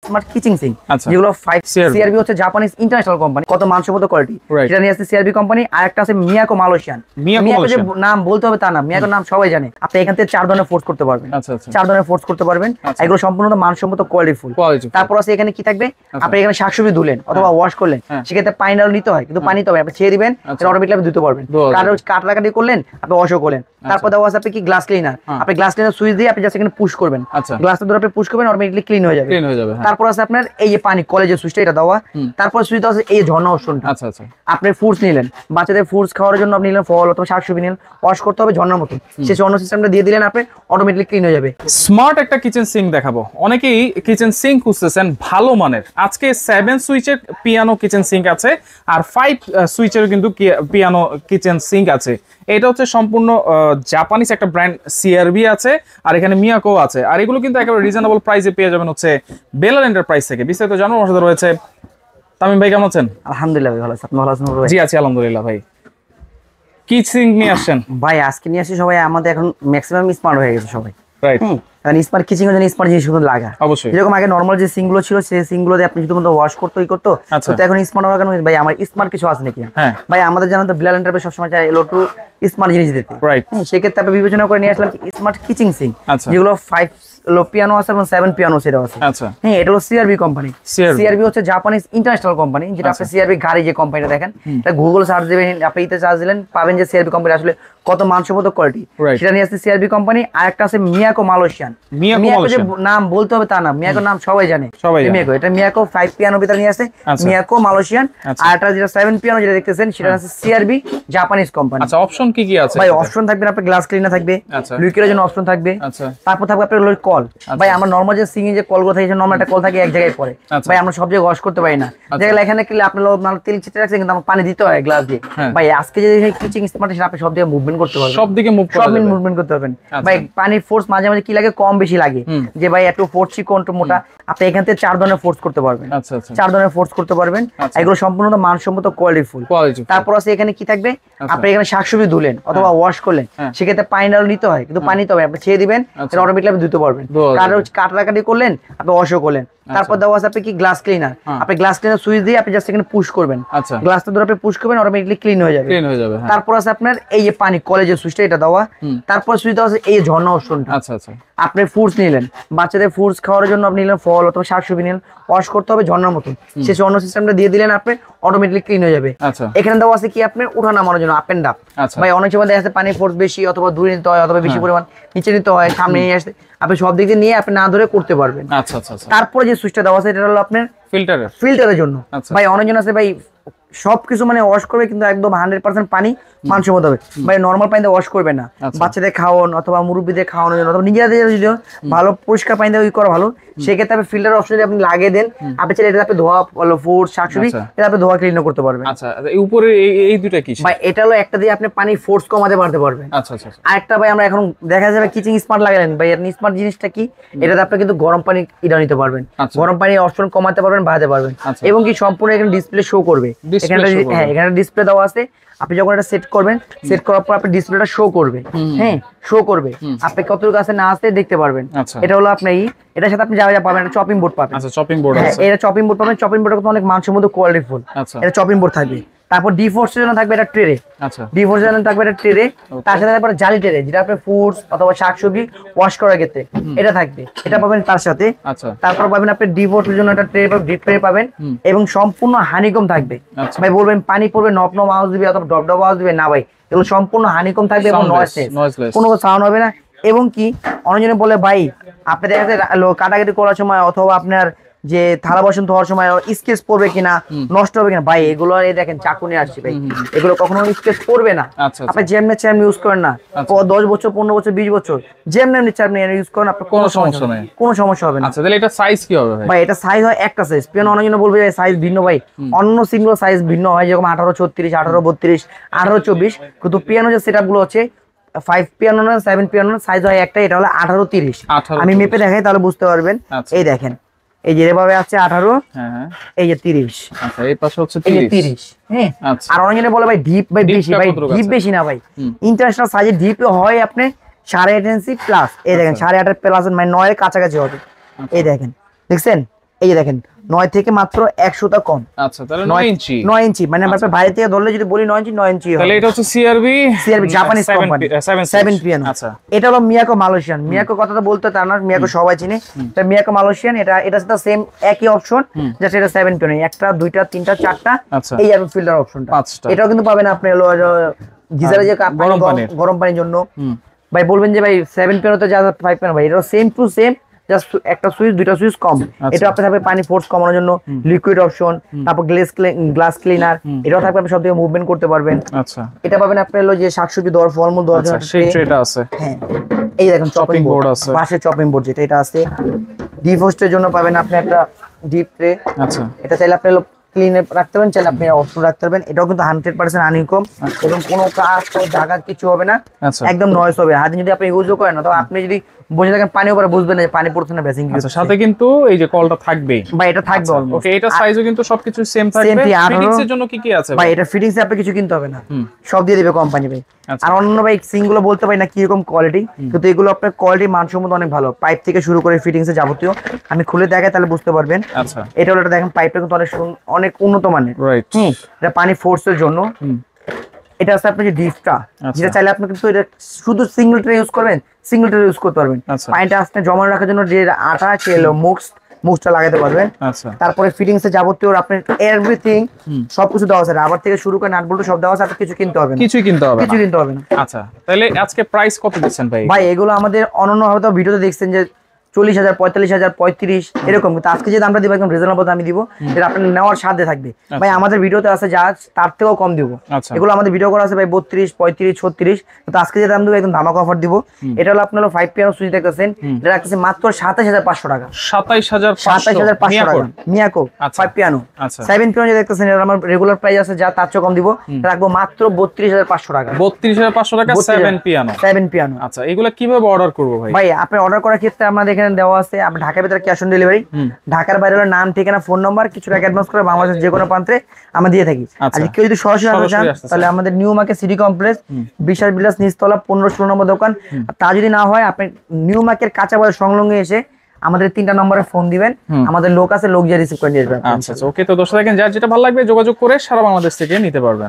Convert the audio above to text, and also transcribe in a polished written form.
Smart কিচিং sync, যেগুলো 5 CRB হচ্ছে Japanese international company, কত মানসম্মত কোয়ালিটি, এটা নিয়ে আসছে সিআরবি কোম্পানি। আর একটা আছে মিয়াকো মালয়েশিয়ান। মিয়াকো যে নাম বলতে হবে তা না, মিয়াকোর নাম সবাই জানে। আপনি এখান থেকে 4 ধরনের ফোর্স করতে পারবেন, 4 ধরনের ফোর্স করতে পারবেন, এগুলো সম্পূর্ণ মানসম্মত কোয়ালিটিফুল। তারপর আছে এখানে কি থাকবে, আপনি এখানে শাকসবজি ধুলেন অথবা ওয়াশ করলেন, সেক্ষেত্রে পানি ডাল নিতে হয়, কিন্তু পানি তো আপনি ছেড়ে দিবেন, অটোমেটিক্যালি ধুতে পারবেন। কাটাকাটি করলেন, আপনি ওয়াশও করলেন। তারপর দেওয়া আছে আপনি কি গ্লাস ক্লিনার, আপনি গ্লাস ক্লিনার সুইচ দিয়ে আপনি জাস্ট এখানে পুশ করবেন, গ্লাসটা ধরে আপনি পুশ করবেন, অটোমেটিক্যালি ক্লিন হয়ে যাবে। তারপর আছে আপনার এই যে পানি কলেজের সুইচটা, এটা দেওয়া। তারপর সুইচ দেওয়া আছে এই ঝর্ণা অপশনটা। আপনি ফ্রুটস নিলেন, বাচ্চাদের ফ্রুটস খাওয়ার জন্য আপনি নিলেন ফল অথবা শাকসবজি নিলেন, ওয়াশ করতে হবে ঝর্ণার মতো, সেই ঝর্ণা সিস্টেমটা দিয়ে দিলেন, আপনি অটোমেটিক্যালি ক্লিন হয়ে যাবে। স্মার্ট একটা কিচেন সিঙ্ক দেখাবো। অনেকেই কিচেন সিঙ্ক খুঁজতেছেন ভালো মানের। আজকে 7 সুইচের পিয়ানো কিচেন সিঙ্ক আছে, আর 5 সুইচের কিন্তু পিয়ানো কিচেন সিঙ্ক আছে। এটা হচ্ছে সম্পূর্ণ জাপানিজ একটা ব্র্যান্ড সিআরবি আছে, আর এখানে মিয়াকো আছে। আর এগুলো কিন্তু একেবারে রিজনেবল প্রাইসে পেয়ে যাবেন হচ্ছে বেলাল এন্টারপ্রাইজ থেকে। বিস্তারিত জানার সাথে রয়েছে তামিম ভাই। কেমন আছেন? আলহামদুলিল্লাহ ভালো আছি, আপনি ভালো আছেন? জি আছি আলহামদুলিল্লাহ। ভাই কি সিঙ্ক নিয়ে আসছেন? ভাই আজকে নিয়ে আসি সবাই, আমাদের এখন ম্যাক্সিমাম স্মার্ট হয়ে গেছে সবাই, রাইট। স্মার্ট কিচিং এর জন্য স্মার্ট জিনিস শুধু লাগা, অবশ্যই। যেরকম আগে নরমাল যে সিঙ্কগুলো ছিল, সেই সিঙ্কগুলো দিয়ে আপনি শুধুমাত্র ওয়াশ করতেই করতো, তো এখন স্মার্ট হওয়ার কারণে ভাই আমার স্মার্ট কিছু আছে নাকি। ভাই আমাদের জানেন তো বেলাল এন্টারপ্রাইজ সবসময় চাই এলো টু স্মার্ট জিনিস দিতে, রাইট। সেক্ষেত্রে আপনি বিবেচনা করে নিয়ে আসলাম স্মার্ট কিচিং সিঙ্ক, যেগুলো 5 পিয়ানো আছে এবং 7 পিয়ানো সেটা আছে। হ্যাঁ, এটা হলো সিআরবি কোম্পানি। সিআরবি হচ্ছে জাপানিজ ইন্টারন্যাশনাল কোম্পানি, যেটা আপনি সিআরবি গাড়ি যে কোম্পানিটা দেখেন, এটা গুগল সার্চ দিবেন, আপনি ইতে সার্চ দিলেন, পাবেন যে সিআরবি কোম্পানি আসলে কত মানসম্মত কোয়ালিটি, সেটা নিয়ে আসছে সিআরবি কোম্পানি। আর একটা আছে মিয়াকো মালয়েশিয়ান। মিয়াকো যে নাম বলতে হবে তা না, মিয়াকোর নাম সবাই জানে। মিয়াকো, এটা মিয়াকো 5 পিয়ানো ভিতরে নিয়ে আসছে, মিয়াকো মালয়েশিয়ান। আর এটা যেটা 7 পিয়ানো যেটা দেখতেছেন, সেটা আছে সিআরবি জাপানিজ কোম্পানি। আচ্ছা, অপশন কি কি আছে ভাই? অপশন থাকবে আপনার গ্লাস ক্লিনার থাকবে, লিকুইডের জন্য অপশন থাকবে, তারপর থাকবে আপনার কল। ভাই আমরা নরমাল যে সিঙ্গিং যে কলগুলো থাকে, নরমাল একটা কল থাকে এক জায়গায় পড়ে, ভাই আমরা সব জায়গায় ওয়াশ করতে পারি না, যেগুলো এখানে কিনলে আপনার তেল ছিটে রাখছেন, কিন্তু আমার পানি দিতে হয় গ্লাস দিয়ে। ভাই আজকে যে কিচিং স্মার্ট, আপনি সব দিকে মুভমেন্ট করতে পারবেন, সব দিকে মুভমেন্ট করতে পারবেন। ভাই পানির ফোর্স মাঝে মাঝে কি লাগে, কম বেশি লাগে, যে ভাই একটু ফোর্স চিকন একটু মোটা, আপনি এখান থেকে 4 ধরনের ফোর্স করতে পারবেন, 4 ধরনের ফোর্স করতে পারবেন, এগুলো সম্পূর্ণ মানসম্মত কোয়ালিটিফুল। তারপর আছে এখানে কি থাকবে, আপনি এখানে শাকসবজি ধুলেন অথবা ওয়াশ করলেন, সেক্ষেত্রে পানি ডাল নিতে হয়, কিন্তু পানি তো আপনি ছেড়ে দিবেন, অটোমেটিক্যালি আপনি ধুতে পারবেন। কাটাকাটি করলেন, আপনি ওয়াশও করলেন। তারপর দেওয়া আছে আপনি কি গ্লাস ক্লিনার, আপনি গ্লাস ক্লিনার সুইচ দিয়ে আপনি জাস্ট এখানে পুশ করবেন, গ্লাসটা ধরে আপনি পুশ করবেন, অটোমেটিক্যালি ক্লিন হয়ে যাবে। তারপর আছে আপনার এই যে পানি কলেজের সুইচটা, এটা দেওয়া। তারপর সুইচ দেওয়া আছে এই ঝর্ণা অপশনটা। আপনি ফ্রুটস নিলেন, বাচ্চাদের ফ্রুটস খাওয়ার জন্য আপনি নিলেন ফল অথবা শাকসবজি নিলেন, ওয়াশ করতে হবে ঝর্ণার মতো, সেই ঝর্ণা সিস্টেমটা দিয়ে দিলেন, আপনি অটোমেটিক্যালি ক্লিন হয়ে যাবে। এখানে দেওয়া আছে কি আপনার উঠা নামানোর জন্য আপ এন্ড ডাউন। ভাই অনেক সময় দেখা যাচ্ছে পানি ফোর্স বেশি, অথবা দূরে নিতে হয়, অথবা বেশি পরিমাণ নিচে নিতে হয়, সামনে নিয়ে আসতে, আপনি সব দিক দিয়ে নিয়ে আপনি না ধরে করতে পারবেন। তারপরে যে সুইচটা দেওয়া আছে, এটা হলো আপনার ফিল্টারের জন্য। ভাই অনেকজন আছে ভাই সবকিছু মানে ওয়াশ করবে, কিন্তু একদম 100% পানি মানসম্মত হবে। ভাই নরমাল পানিতে ওয়াশ করবে না, বাচ্চাদের খাওয়ান অথবা মুরব্বীদের খাওয়ানোর জন্য, অথবা নিজেদের যদি ভালো পরিষ্কার পানি দিয়ে করা ভালো, সেক্ষেত্রে আপনি ফিল্টার অপশন যদি আপনি লাগিয়ে দেন, আপনি চাইলে এটা আপনি ধোয়া ফ্রুট শাকসবজি এটা আপনি ধোয়া ক্লিন করতে পারবেন। আচ্ছা, এই উপরে এই দুটো কি? ভাই এটা হলো একটা দিয়ে আপনি পানি ফোর্স কমাতে পারবেন। আরেকটা ভাই আমরা এখন দেখা যাবে কিচিং স্মার্ট লাগালেন, ভাই আপনি স্মার্ট জিনিসটা কি, এটাতে আপনি কিন্তু গরম পানি ইডা নিতে পারবেন, গরম পানি অপশন কমাতে পারবেন, বাড়াতে পারবেন, এবং কি সম্পূর্ণ এখানে ডিসপ্লে শো করবে। এখানে ডিসপ্লে দেওয়া আছে, আপনি যখন এটা সেট করবেন, সেট করার পর আপনি ডিসপ্লেটা শো করবে, হ্যাঁ শো করবে, আপনি কতটুকু আছে না আছে দেখতে পারবেন। এটা হলো আপনি এটার সাথে আপনি যা যা পাবেন, একটা চপিং বোর্ড পাবেন। আচ্ছা, চপিং বোর্ড আছে, এটা চপিং বোর্ড পাবেন, চপিং বোর্ডটা কিন্তু অনেক মানসম্মত কোয়ালিটিফুল, এটা চপিং বোর্ড থাকবে। তারপর ডিফোর্সের জন্য থাকবে একটা ট্রে, ডিফোর্সের জন্য থাকবে একটা ট্রে, তার সাথে তারপর জালি ট্রে, যেটা আপনি ফ্রুটস অথবা শাকসবজি ওয়াশ করার ক্ষেত্রে এটা থাকবে, এটা পাবেন তার সাথে। তারপর পাবেন আপনি ডিফোর্সের জন্য একটা ট্রে পাবেন, ডিপ ট্রে পাবেন, এবং সম্পূর্ণ হানিকম থাকবে। ভাই বলবেন পানি পড়বে নপ নপ আওয়াজ দিবে অথবা ডপ ডপ আওয়াজ দিবে, না ভাই এগুলো সম্পূর্ণ হানিকম থাকবে এবং নয়েজলেস, কোনো সাউন্ড হবে না। এবং কি অনেকজনে বলে ভাই আপনি দেখা যাচ্ছে কাটাকাটি করার সময় অথবা আপনার যে থালা বাসন ধোয়ার সময় স্কেচ পড়বে কিনা, নষ্ট হবে কিনা, ভাই এগুলো এই দেখেন চাকু নিয়ে আসছি ভাই, এগুলো কখনো স্কেচ পড়বে না। আপনি যেমনি চেমনি ইউজ করেন না, 10 বছর 15 বছর 20 বছর যেমনি চেমনি ইউজ করেন, আপনার কোনো সমস্যা নেই, কোনো সমস্যা হবে না। আচ্ছা, তাহলে এটা সাইজ কি হবে ভাই? এটা সাইজ হয় একটা সাইজ, পিয়ানো অনেকজন বলবে সাইজ ভিন্ন, ভাই অন্য সিঙ্গেল সাইজ ভিন্ন হয়, যেরকম 1836 1832 1824, কিন্তু পিয়ানো যে সেটআপ গুলো হচ্ছে 5 পিয়ানো না 7 পিয়ানো সাইজ হয় একটা, এটা হলো 1830। আমি মেপে দেখাই তাহলে বুঝতে পারবেন। এই দেখেন এই যে এভাবে আছে 18, এই যে 30, আচ্ছা এই পাশে হচ্ছে 30, হ্যাঁ। আর অনেকজনে বলে ভাই ডিপ ভাই বেশি, ভাই ডিপ বেশি না ভাই, ইন্টারন্যাশনাল সাইজে ডিপ হয় আপনি 8.5 ইঞ্চি প্লাস, এই দেখেন 8.5 প্লাস মানে 9 এর কাছাকাছি হবে, এই দেখেন দেখছেন এই যে দেখেন 9 থেকে মাত্র 100টা কম। আচ্ছা, তাহলে 9 ইঞ্চি। 9 ইঞ্চি মানে আমরা বাইরে থেকে ধরলে যদি বলি 9 ইঞ্চি, 9 ইঞ্চি হবে। তাহলে এটা হচ্ছে সিআরবি জাপানিজ কোম্পানি 7 পিয়ানো। আচ্ছা, এটা হলো মিয়াকো মালয়েশিয়ান। মিয়াকো কথাটা বলতে তার না, মিয়াকো সবাই চিনে। এটা মিয়াকো মালয়েশিয়ান, এটা সাথে সেম একই অপশন, জাস্ট এটা 7 পিয়ানো, একটা দুইটা তিনটা চারটা, আচ্ছা, এই আর ফিল্টার অপশনটা 5টা। এটাও কিন্তু পাবেন আপনি হলো গিজারে যে গরম পানির জন্য। ভাই বলবেন যে ভাই 7 পিয়ানোতে যা 5 পিয়ানো, ভাই এটা সেম টু সেম, জাস্ট একটা সুইচ দুইটা সুইচ কম। এটা আপনি থাকবে পানি ফোর্স কমানোর জন্য, লিকুইড অপশন, তারপর গ্লাস ক্লিনার, এটাও থাকবে, আপনি সব থেকে মুভমেন্ট করতে পারবেন। আচ্ছা, এটা পাবেন আপনি হলো যে শাকসবজি দর ফলমূল দর জন্য সেই ট্রেটা আছে। হ্যাঁ, এই দেখেন চপিং বোর্ড আছে, পাশে চপিং বোর্ড যেটা এটা আছে। ডিফোস্টের জন্য পাবেন আপনি একটা ডিপ ট্রে। আচ্ছা, এটা চাইলে আপনি ক্লিনে রাখতে পারেন, চাইলে আপনি অপশন রাখতে পারবেন। এটাও কিন্তু 100% আনইনকম এবং কোনো কাজ কোনো জায়গা কিছু হবে না, একদম নয়েজ হবে। হাতে যদি আপনি ইউজও করেন না, তো আপনি যদি বসে থাকেন পানির উপরে বুঝবেন না যে পানি পড়ছে না বেসিং। আচ্ছা, সাথে কিন্তু এই যে কলটা থাকবে, ভাই এটা থাকবে অলমোস্ট। ওকে, এটা সাইজও কিন্তু সবকিছু সেম থাকবে। ফিটিংস এর জন্য কি কি আছে ভাই? এটা ফিটিংস এ আপনি কিছু কিনতে হবে না, সব দিয়ে দিবে কোম্পানি ভাই। আর অন্য ভাই সিংগুলো বলতে পারি না কি রকম কোয়ালিটি, কিন্তু এগুলো আপনার কোয়ালিটি মানসম্মত অনেক ভালো। পাইপ থেকে শুরু করে ফিটিংস এ যাবতীয় আমি খুলে দেখাই তাহলে বুঝতে পারবেন। আচ্ছা, এটা হলো, এটা দেখেন পাইপটা কিন্তু অনেক উন্নত মানের। রাইট। এটা পানি ফোর্সের জন্য। এটা আছে আপনার যে ডিপটা, যেটা চাইলে আপনি কিন্তু এটা শুধু সিঙ্গেল ট্রে ইউজ করবেন, সিঙ্গেল ট্রে ইউজ করতে পারবেন। পানিটা আসতে জমা রাখার জন্য যে আটা ছিল মুক্সটা লাগাতে পারবেন। আচ্ছা, তারপরে ফিটিংস এ যাবতীয় আপনার এভরিথিং সবকিছু দেওয়া আছে, রাবার থেকে শুরু করে নাট বল্টু সব দেওয়া আছে, আপনি কিছু কিনতে হবে না, কিছুই কিনতে হবে না, কিছু কিনতে হবে না। আচ্ছা, তাহলে আজকে প্রাইস কত দিচ্ছেন ভাই? ভাই এগুলো আমাদের অনন্য হয়তো ভিডিওতে দেখছেন যে 40,000 45,000 35 এরকম, কিন্তু আজকে যে দামটা দিব একদম রিজনেবল দামে দিব, যেটা আপনি নেওয়ার সাথে থাকবে। ভাই আমাদের ভিডিওতে আছে যা তার থেকেও কম দিব। এগুলো আমাদের ভিডিও করা আছে ভাই 32 35 36, কিন্তু আজকে যে দাম দিব একদম ধামাকা অফার দিব। এটা হলো আপনার 5 পিয়ানো সুইচ দেখতেছেন, এটা রাখতেছে মাত্র 27500 টাকা। 27500 টাকা মিয়াকো 5 পিয়ানো। 7 পিয়ানো যে দেখতেছেন এটা আমার রেগুলার প্রাইস আছে যা তার চেয়ে কম দিব, রাখবো মাত্র 32500 টাকা। 32500 টাকা 7 পিয়ানো। আচ্ছা, এগুলো কিভাবে অর্ডার করব ভাই? ভাই আপনি অর্ডার করার ক্ষেত্রে আমাদের এখানে দেওয়া আছে, আপনি ঢাকার ভিতরে ক্যাশ অন ডেলিভারি, ঢাকার বাইরে হলো নাম ঠিকানা ফোন নাম্বার কিছু টাকা অ্যাডভান্স করে বাংলাদেশের যে কোনো প্রান্তে আমরা দিয়ে থাকি। আর কেউ যদি সরাসরি আসতে চান তাহলে আমাদের নিউ মার্কেট সিটি কমপ্লেক্স বিশাল বিলাস নিচতলা 15-16 নম্বর দোকান। তা যদি না হয় আপনি নিউ মার্কেট কাঁচা বাজার সংলগ্ন এসে আমাদের 3টা নম্বরে ফোন দিবেন, আমাদের লোক আছে, লোক যে রিসিভ করে নিয়ে আসবে। আচ্ছা, ওকে। তো দর্শক দেখেন, যার যেটা ভালো লাগবে যোগাযোগ করে সারা বাংলাদেশ থেকে নিতে পারবেন।